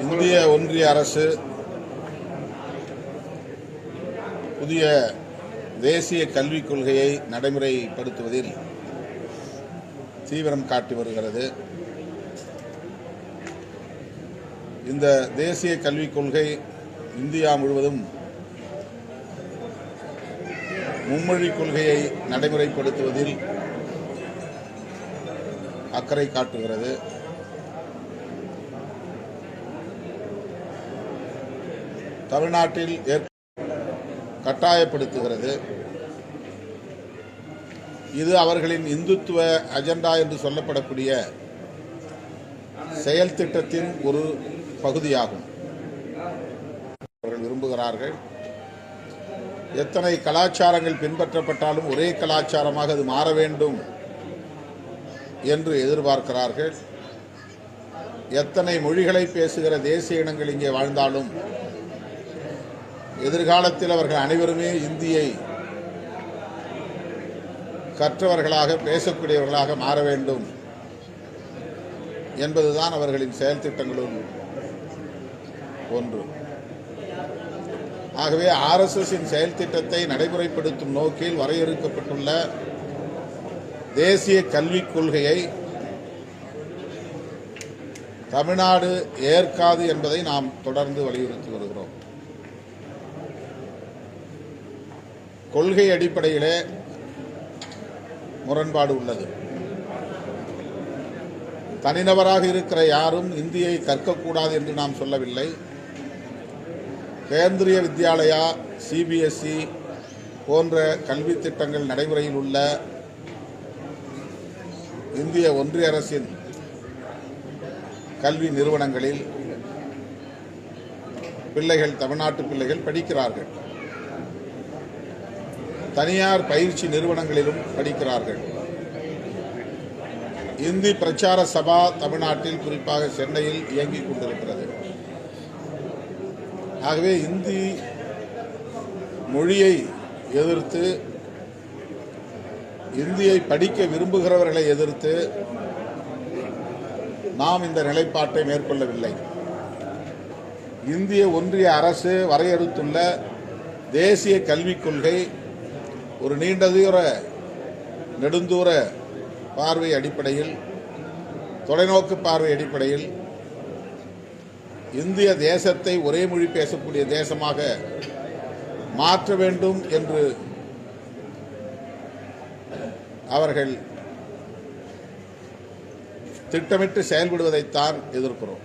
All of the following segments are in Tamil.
இந்திய ஒன்றிய அரசு புதிய தேசிய கல்விக் கொள்கையை நடைமுறைப்படுத்துவதில் தீவிரம் காட்டி வருகிறது. இந்த தேசிய கல்விக் கொள்கை இந்தியா முழுவதும் மும்மொழிக் கொள்கையை நடைமுறைப்படுத்துவதில் அக்கறை காட்டுகிறது. தமிழ்நாட்டில் கட்டாயப்படுத்துகிறது. இது அவர்களின் இந்துத்துவ அஜெண்டா என்று சொல்லப்படக்கூடிய செயல் திட்டத்தின் ஒரு பகுதியாகும். அவர்கள் விரும்புகிறார்கள், எத்தனை கலாச்சாரங்கள் பின்பற்றப்பட்டாலும் ஒரே கலாச்சாரமாக அது மாற வேண்டும் என்று எதிர்பார்க்கிறார்கள். எத்தனை மொழிகளை பேசுகிற தேசிய இனங்கள் இங்கே வாழ்ந்தாலும் எதிர்காலத்தில் அவர்கள் அனைவருமே இந்தியை கற்றவர்களாக பேசக்கூடியவர்களாக மாற வேண்டும் என்பதுதான் அவர்களின் செயல் திட்டங்களுள் ஒன்று. ஆகவே RSSின் செயல் திட்டத்தை நடைமுறைப்படுத்தும் நோக்கில் வரையறுக்கப்பட்டுள்ள தேசிய கல்விக் கொள்கையை தமிழ்நாடு ஏற்காது என்பதை நாம் தொடர்ந்து வலியுறுத்தி வருகிறோம். கொள்கை அடிப்படையிலே முரண்பாடு உள்ளது. தனிநபராக இருக்கிற யாரும் இந்தியை கற்கக்கூடாது என்று நாம் சொல்லவில்லை. கேந்திரிய வித்யாலயா, CBSE போன்ற கல்வி திட்டங்கள் நடைமுறையில் உள்ள இந்திய ஒன்றிய அரசின் கல்வி நிறுவனங்களில் பிள்ளைகள், தமிழ்நாட்டு பிள்ளைகள் படிக்கிறார்கள். தனியார் பயிற்சி நிறுவனங்களிலும் படிக்கிறார்கள். இந்தி பிரச்சார சபா தமிழ்நாட்டில், குறிப்பாக சென்னையில் இயங்கிக் கொண்டிருக்கிறது. ஆகவே இந்தி மொழியை எதிர்த்து, இந்தியை படிக்க விரும்புகிறவர்களை எதிர்த்து நாம் இந்த நிலைப்பாட்டை மேற்கொள்ளவில்லை. இந்திய ஒன்றிய அரசு வரையறுத்துள்ள தேசிய கல்விக் கொள்கை ஒரு நீண்ட தூர நெடுந்தூர பார்வை அடிப்படையில், தொலைநோக்கு பார்வை அடிப்படையில் இந்திய தேசத்தை ஒரே மொழி பேசக்கூடிய தேசமாக மாற்ற வேண்டும் என்று அவர்கள் திட்டமிட்டு செயல்படுவதைத்தான் எதிர்க்கிறோம்.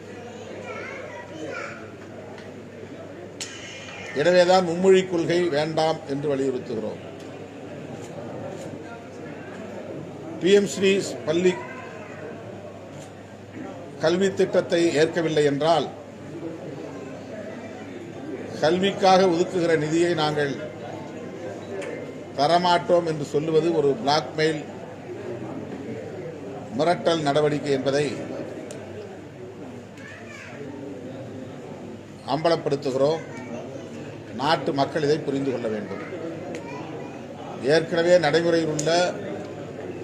எனவேதான் மும்மொழிக் கொள்கை வேண்டாம் என்று வலியுறுத்துகிறோம். PM ஸ்ரீ பள்ளி கல்வி திட்டத்தை ஏற்கவில்லை என்றால் கல்விக்காக ஒதுக்குகிற நிதியை நாங்கள் தரமாட்டோம் என்று சொல்லுவது ஒரு பிளாக்மெயில், மிரட்டல் நடவடிக்கை என்பதை அம்பலப்படுத்துகிறோம். நாட்டு மக்கள் இதை புரிந்து கொள்ள வேண்டும். ஏற்கனவே நடைமுறையில் உள்ள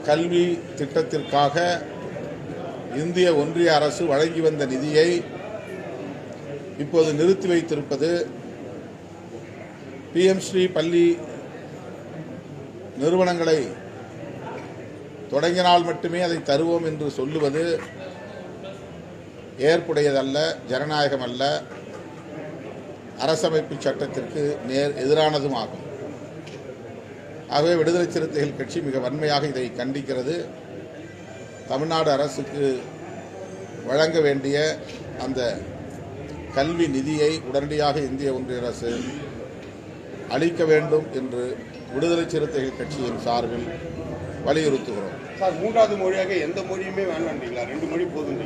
கல்வி திட்டத்திற்காக இந்திய ஒன்றிய அரசு வழங்கி வந்த நிதியை இப்போது நிறுத்தி வைத்திருப்பது, PM ஸ்ரீ பள்ளி நிறுவனங்களை தொடங்கினால் மட்டுமே அதை தருவோம் என்று சொல்லுவது ஏற்புடையதல்ல, ஜனநாயகம் அல்ல, அரசமைப்பு சட்டத்திற்கு நேர் எதிரானதும் ஆகும். ஆகவே விடுதலை சிறுத்தைகள் கட்சி மிக வன்மையாக இதை கண்டிக்கிறது. தமிழ்நாடு அரசுக்கு வழங்க வேண்டிய அந்த கல்வி நிதியை உடனடியாக இந்திய ஒன்றிய அரசு அளிக்க வேண்டும் என்று விடுதலை சிறுத்தைகள் கட்சியின் சார்பில் வலியுறுத்துகிறோம். சார், மூன்றாவது மொழியாக எந்த மொழியுமே வேண்டாம்ன்றீங்களா? 2 மொழி போதும்.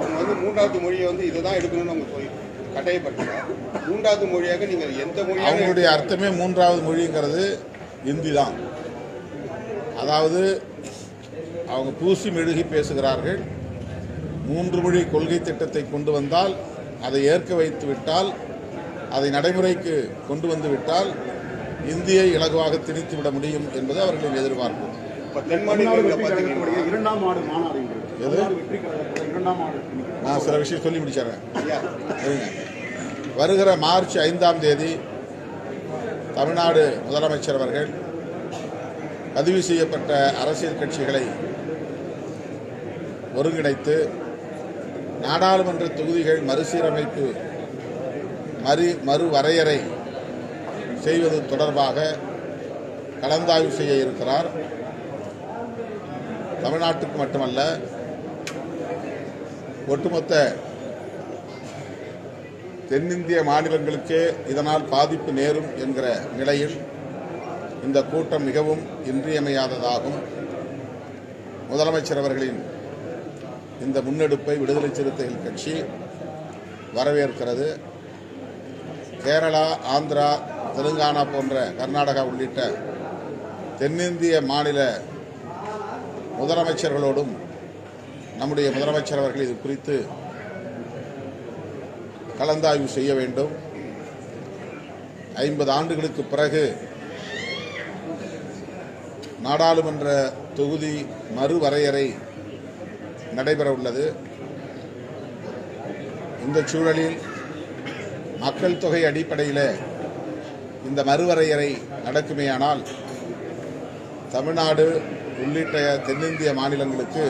அவங்க மூன்றாவது மொழியை இதை தான் எடுக்கணும்னு அவங்க சொல்லி கட்டாயப்படுத்துறாங்க. மூன்றாவது மொழியாக நீங்கள் எந்த மொழி? அவங்களுடைய அர்த்தமே மூன்றாவது மொழிங்கிறது இந்தி தான். அதாவது அவங்க பூசி மெழுகி பேசுகிறார்கள். 3 மொழி கொள்கை திட்டத்தை கொண்டு வந்தால், அதை ஏற்க வைத்து விட்டால், அதை நடைமுறைக்கு கொண்டு வந்து விட்டால் இந்தியை இலகுவாக திணித்துவிட முடியும் என்பது அவர்களின் எதிர்பார்ப்பு. தென் மாநிலங்களில் 2ஆம் ஆண்டு மாநாடு எது நான் சில விஷயம் சொல்லி முடிச்சிடுறேன். வருகிற மார்ச் 5ஆம் தேதி தமிழ்நாடு முதலமைச்சர் அவர்கள் பதிவு செய்யப்பட்ட அரசியல் கட்சிகளை ஒருங்கிணைத்து நாடாளுமன்ற தொகுதிகள் மறுசீரமைப்பு மறுவரையறை செய்வது தொடர்பாக கலந்தாய்வு செய்ய இருக்கிறார். தமிழ்நாட்டுக்கு மட்டுமல்ல, ஒட்டுமொத்த தென்னிந்திய மாநிலங்களுக்கே இதனால் பாதிப்பு நேரும் என்கிற நிலையில் இந்த கூட்டம் மிகவும் இன்றியமையாததாகும். முதலமைச்சர் அவர்களின் இந்த முன்னெடுப்பை விடுதலை சிறுத்தைகள் கட்சி வரவேற்கிறது. கேரளா, ஆந்திரா, தெலுங்கானா போன்ற கர்நாடகா உள்ளிட்ட தென்னிந்திய மாநில முதலமைச்சர்களோடும் நம்முடைய முதலமைச்சர் அவர்கள் இது குறித்து கலந்தாய்வு செய்ய வேண்டும். 50 ஆண்டுகளுக்கு பிறகு நாடாளுமன்ற தொகுதி மறுவரையறை நடைபெற உள்ளது. இந்த சூழலில் மக்கள் தொகை அடிப்படையில் இந்த மறுவரையறை நடக்குமேயானால் தமிழ்நாடு உள்ளிட்ட தென்னிந்திய மாநிலங்களுக்கு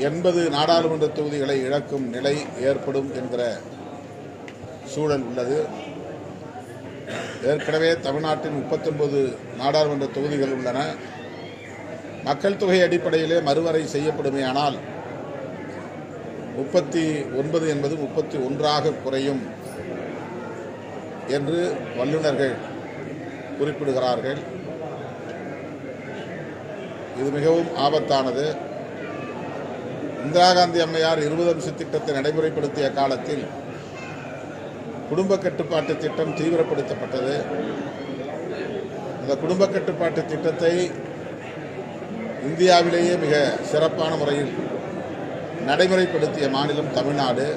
80 நாடாளுமன்ற தொகுதிகளை இழக்கும் நிலை ஏற்படும் என்கிற சூழல் உள்ளது. ஏற்கனவே தமிழ்நாட்டின் 39 நாடாளுமன்ற தொகுதிகள் உள்ளன. மக்கள் தொகை அடிப்படையிலே மறுவரை செய்யப்படுமேயானால் 39 என்பது 31ஆக குறையும் என்று வல்லுநர்கள் குறிப்பிடுகிறார்கள். இது மிகவும் ஆபத்தானது. இந்திரா காந்தி அம்மையார் 20 அம்ச திட்டத்தை நடைமுறைப்படுத்திய காலத்தில் குடும்ப கட்டுப்பாட்டு திட்டம் தீவிரப்படுத்தப்பட்டது. இந்த குடும்ப கட்டுப்பாட்டு திட்டத்தை இந்தியாவிலேயே மிக சிறப்பான முறையில் நடைமுறைப்படுத்திய மாநிலம் தமிழ்நாடு.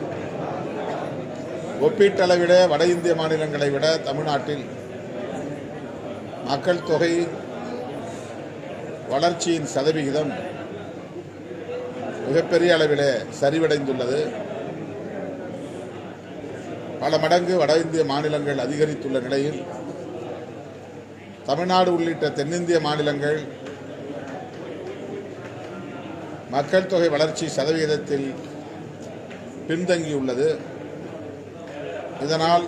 ஒப்பீட்டளவிட வட இந்திய மாநிலங்களை விட தமிழ்நாட்டில் மக்கள் தொகை வளர்ச்சியின் சதவிகிதம் மிகப்பெரிய அளவிலே சரிவடைந்துள்ளது. பல மடங்கு வட இந்திய மாநிலங்கள் அதிகரித்துள்ள நிலையில் தமிழ்நாடு உள்ளிட்ட தென்னிந்திய மாநிலங்கள் மக்கள் தொகை வளர்ச்சி சதவிகிதத்தில் பின்தங்கியுள்ளது. இதனால்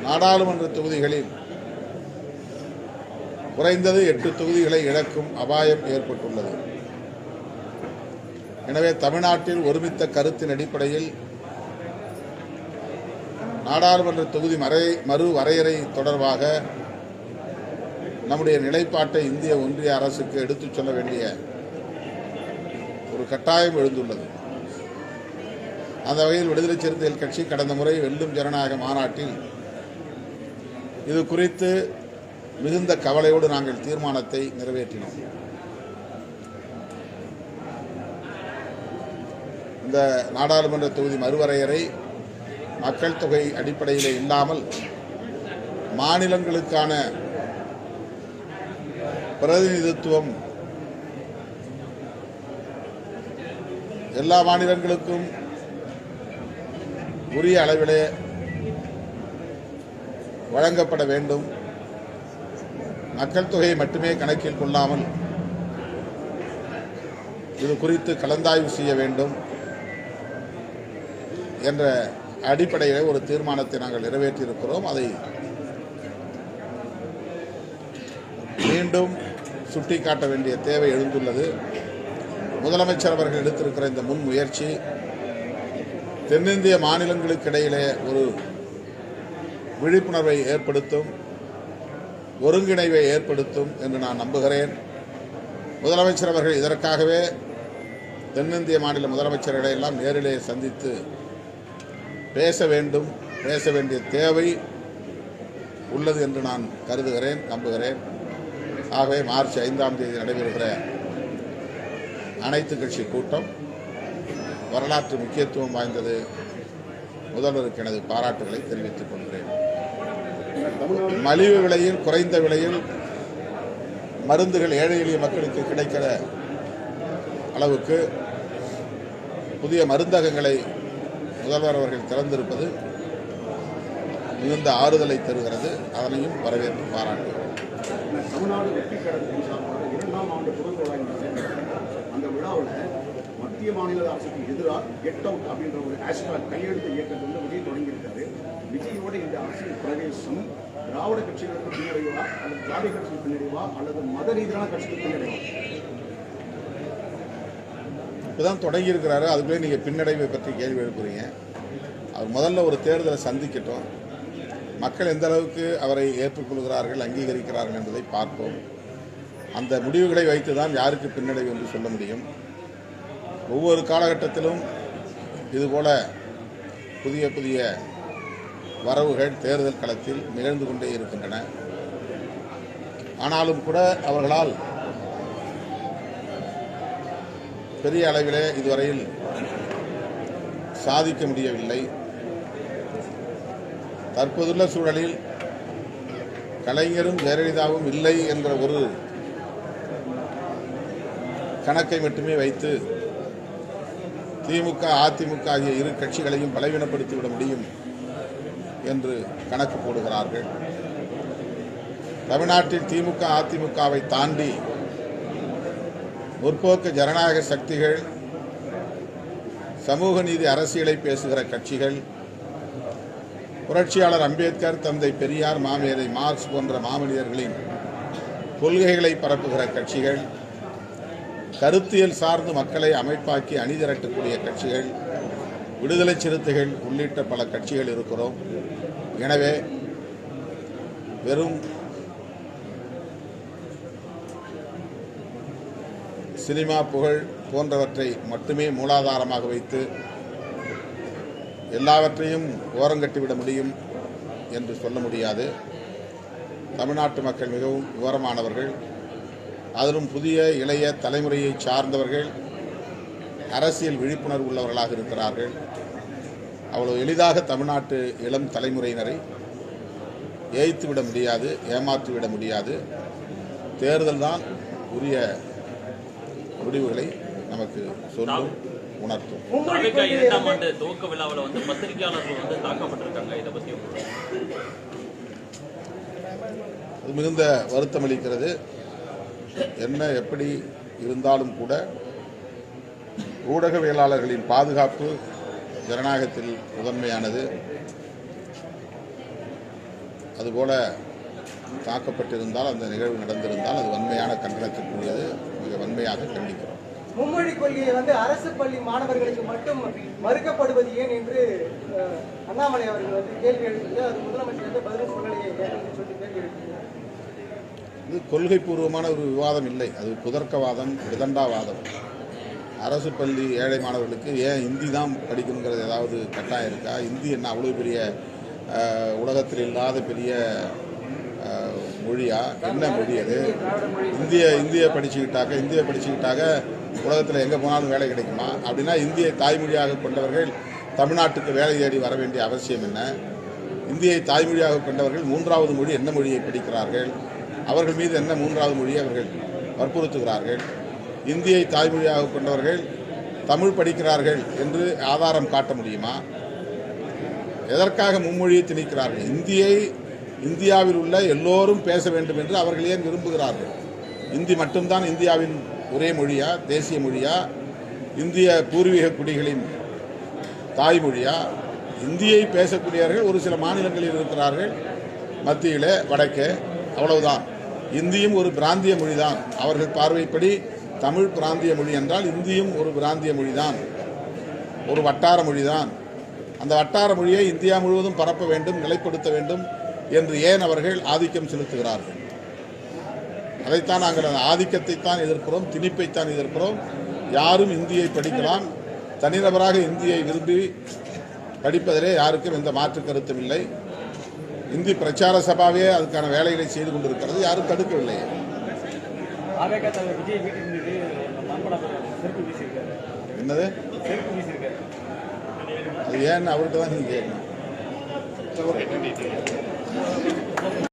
நாடாளுமன்ற தொகுதிகளில் குறைந்தது 8 தொகுதிகளை இழக்கும் அபாயம் ஏற்பட்டுள்ளது. எனவே தமிழ்நாட்டில் ஒருமித்த கருத்தின் அடிப்படையில் நாடாளுமன்ற தொகுதி மறுவரையறை தொடர்பாக நம்முடைய நிலைப்பாட்டை இந்திய ஒன்றிய அரசுக்கு எடுத்துச் சொல்ல வேண்டிய ஒரு கட்டாயம் எழுந்துள்ளது. அந்த வகையில் விடுதலை சிறுத்தைகள் கட்சி கடந்த முறை வெல்லும் ஜனநாயக மாநாட்டில் இது குறித்து மிகுந்த கவலையோடு நாங்கள் தீர்மானத்தை நிறைவேற்றினோம். இந்த நாடாளுமன்ற தொகுதி மறுவரையறை மக்கள் தொகை அடிப்படையில் இல்லாமல் மாநிலங்களுக்கான பிரதிநிதித்துவம் எல்லா மாநிலங்களுக்கும் உரிய அளவிலே வழங்கப்பட வேண்டும். மக்கள் தொகையை மட்டுமே கணக்கில் கொள்ளாமல் இது குறித்து கலந்தாய்வு செய்ய வேண்டும் என்ற அடிப்படையில் ஒரு தீர்மானத்தை நாங்கள் நிறைவேற்றியிருக்கிறோம். அதை மீண்டும் சுட்டிக்காட்ட வேண்டிய தேவை எழுந்துள்ளது. முதலமைச்சர் அவர்கள் எடுத்திருக்கிற இந்த முன்முயற்சி தென்னிந்திய மாநிலங்களுக்கு இடையிலே ஒரு விழிப்புணர்வை ஏற்படுத்தும், ஒருங்கிணைவை ஏற்படுத்தும் என்று நான் நம்புகிறேன். முதலமைச்சர் அவர்கள் இதற்காகவே தென்னிந்திய மாநில முதலமைச்சர்களை எல்லாம் நேரிலே சந்தித்து பேச வேண்டும், பேச வேண்டிய தேவை உள்ளது என்று நான் கருதுகிறேன், நம்புகிறேன். ஆகவே மார்ச் 5ஆம் தேதி நடைபெறுகிற அனைத்து கட்சி கூட்டம் வரலாற்று முக்கியத்துவம் வாய்ந்தது. முதல்வருக்கு எனது பாராட்டுகளை தெரிவித்துக் கொள்கிறேன். மலிவு விலையில், குறைந்த விலையில் மருந்துகள் ஏழை எளிய மக்களுக்கு கிடைக்கிற அளவுக்கு புதிய மருந்தகங்களை முதல்வர் அவர்கள் திறந்திருப்பது மிகுந்த ஆறுதலை தருகிறது. அதனையும் வரவேற்று பாராட்டுகிறோம். தமிழ்நாடு வெற்றி கழகத்தின் சார்பாக 2ஆம் ஆண்டு பொதுக்கூட்டம் அந்த விழாவில் மத்திய மாநில அரசுக்கு எதிராக கெட் அவுட் அப்படின்ற ஒரு ஹேஷ்டாக் கையெழுத்து இயக்கத்தை வந்து விஜய் தொடங்கியிருக்காரு. விஜயோட இந்த அரசியல் பிரவேசம் திராவிட கட்சிகளுக்கு பின்னடைவா அல்லது ஜாதி கட்சிக்கு பின்னடைவா அல்லது மத ரீதியான கட்சிக்கு பின்னடைவா? இப்போதான் தொடங்கியிருக்கிறாரு, அதுக்குள்ளே நீங்கள் பின்னடைவை பற்றி கேள்வி எழுப்புறீங்க. அவர் முதல்ல ஒரு தேர்தலை சந்திக்கட்டும், மக்கள் எந்த அளவுக்கு அவரை ஏற்றுக்கொள்கிறார்கள், அங்கீகரிக்கிறார்கள் என்பதை பார்ப்போம். அந்த முடிவுகளை வைத்து தான் யாருக்கு பின்னடைவு என்று சொல்ல முடியும். ஒவ்வொரு காலகட்டத்திலும் இதுபோல புதிய புதிய வரவுகள் தேர்தல் களத்தில் நிகழ்ந்து கொண்டே இருக்கின்றன. ஆனாலும் கூட அவர்களால் பெரிய அளவிலே இதுவரையில் சாதிக்க முடியவில்லை. தற்போதுள்ள சூழலில் கலைஞரும் ஜெயலலிதாவும் இல்லை என்ற ஒரு கணக்கை மட்டுமே வைத்து திமுக அதிமுக ஆகிய இரு கட்சிகளையும் பலவீனப்படுத்திவிட முடியும் என்று கணக்கு போடுகிறார்கள். தமிழ்நாட்டில் திமுக அதிமுகவை தாண்டி முற்போக்கு ஜனநாயக சக்திகள், சமூக நீதி அரசியலை பேசுகிற கட்சிகள், புரட்சியாளர் அம்பேத்கர், தந்தை பெரியார், மாமேதை மார்க்ஸ் போன்ற மாமனிதர்களின் கொள்கைகளை பரப்புகிற கட்சிகள், கருத்தியல் சார்ந்து மக்களை அமைப்பாக்கி அணிதிரட்டக்கூடிய கட்சிகள், விடுதலை சிறுத்தைகள் உள்ளிட்ட பல கட்சிகள் இருக்கிறோம். எனவே வெறும் சினிமா புகழ் போன்றவற்றை மட்டுமே மூலாதாரமாக வைத்து எல்லாவற்றையும் ஓரங்கட்டிவிட முடியும் என்று சொல்ல முடியாது. தமிழ்நாட்டு மக்கள் மிகவும் விவரமானவர்கள், அதிலும் புதிய இளைய தலைமுறையை சார்ந்தவர்கள், அரசியல் விழிப்புணர்வு உள்ளவர்களாக இருக்கிறார்கள். அவ்வளவு எளிதாக தமிழ்நாட்டு இளம் தலைமுறையினரை ஏய்த்துவிட முடியாது, ஏமாற்றிவிட முடியாது. தேர்தல் தான் உரிய முடிவுகளை நமக்கு சொல்லும், உணர்த்தும். இரண்டாம் ஆண்டு துவக்க விழாவில் வந்து பத்திரிகையாளர்கள் தாக்கப்பட்டிருக்காங்க. இதை பற்றி அது மிகுந்த வருத்தம் அளிக்கிறது. என்ன எப்படி இருந்தாலும் கூட ஊடகவியலாளர்களின் பாதுகாப்பு ஜனநாயகத்தில் முதன்மையானது. அதுபோல தாக்கப்பட்டிருந்தால், அந்த நிகழ்வு நடந்திருந்தால் அது வன்மையான கண்டனத்திற்குரியது. மிக வன்மையாக கண்டிக்கிறோம். மும்மொழி கொள்கையை அரசு பள்ளி மாணவர்களுக்கு மட்டும் மறுக்கப்படுவது ஏன் என்று அண்ணாமலை அவர்கள் கேள்வி எழுப்பியது. அது முதலமைச்சர் பதில் சொல்லலையே என்று சொல்லி கேள்வி எழுப்பினார். இது கொள்கை பூர்வமான ஒரு விவாதம் இல்லை, அது குதர்க்கவாதம், விதண்டாவாதம். அரசு பள்ளி ஏழை மாணவர்களுக்கு ஏன் ஹிந்தி தான் படிக்கணுங்கிறது ஏதாவது கட்டாயம் இருக்கா? ஹிந்தி என்ன அவ்வளோ பெரிய உலகத்தில் இல்லாத பெரிய மொழியா? என்ன மொழி அது? இந்தியை படிச்சுக்கிட்டாக்க உலகத்தில் எங்கே போனாலும் வேலை கிடைக்குமா? அப்படின்னா இந்தியை தாய்மொழியாக கொண்டவர்கள் தமிழ்நாட்டுக்கு வேலை தேடி வர வேண்டிய அவசியம் என்ன? இந்தியை தாய்மொழியாக கொண்டவர்கள் மூன்றாவது மொழி என்ன மொழியை படிக்கிறார்கள்? அவர்கள் மீது என்ன மூன்றாவது மொழியை அவர்கள் வற்புறுத்துகிறார்கள்? இந்தியை தாய்மொழியாக கொண்டவர்கள் தமிழ் படிக்கிறார்கள் என்று ஆதாரம் காட்ட முடியுமா? எதற்காக மும்மொழியை திணிக்கிறார்கள்? இந்தியாவில் உள்ள எல்லோரும் பேச வேண்டும் என்று அவர்கள் ஏன் விரும்புகிறார்கள்? இந்தி மட்டும்தான் இந்தியாவின் ஒரே மொழியா, தேசிய மொழியா, இந்திய பூர்வீக குடிகளின் தாய்மொழியா? இந்தியை பேசக்கூடியவர்கள் ஒரு சில மாநிலங்களில் இருக்கிறார்கள், மத்தியிலே, வடக்கே, அவ்வளவுதான். இந்தியும் ஒரு பிராந்திய மொழிதான். அவர்கள் பார்வைப்படி தமிழ் பிராந்திய மொழி என்றால் இந்தியும் ஒரு பிராந்திய மொழிதான், ஒரு வட்டார மொழிதான். அந்த வட்டார மொழியை இந்தியா முழுவதும் பரப்ப வேண்டும், நிலைப்படுத்த வேண்டும் என்று ஏன் அவர்கள் ஆதிக்கம் செலுத்துகிறார்கள்? அதைத்தான் நாங்கள் அந்த ஆதிக்கத்தைத்தான் எதிர்க்கிறோம், திணிப்பைத்தான் எதிர்க்கிறோம். யாரும் இந்தியை படிக்கலாம், தனிநபராக இந்தியை விரும்பி படிப்பதிலே யாருக்கும் எந்த மாற்று கருத்தும் இல்லை. இந்தி பிரச்சார சபாவே அதுக்கான வேலைகளை செய்து கொண்டிருக்கிறது, யாரும் தடுக்கவில்லை. என்னது அது ஏன்னு அவர்கிட்ட தான் நீங்கள் கேட்கணும்.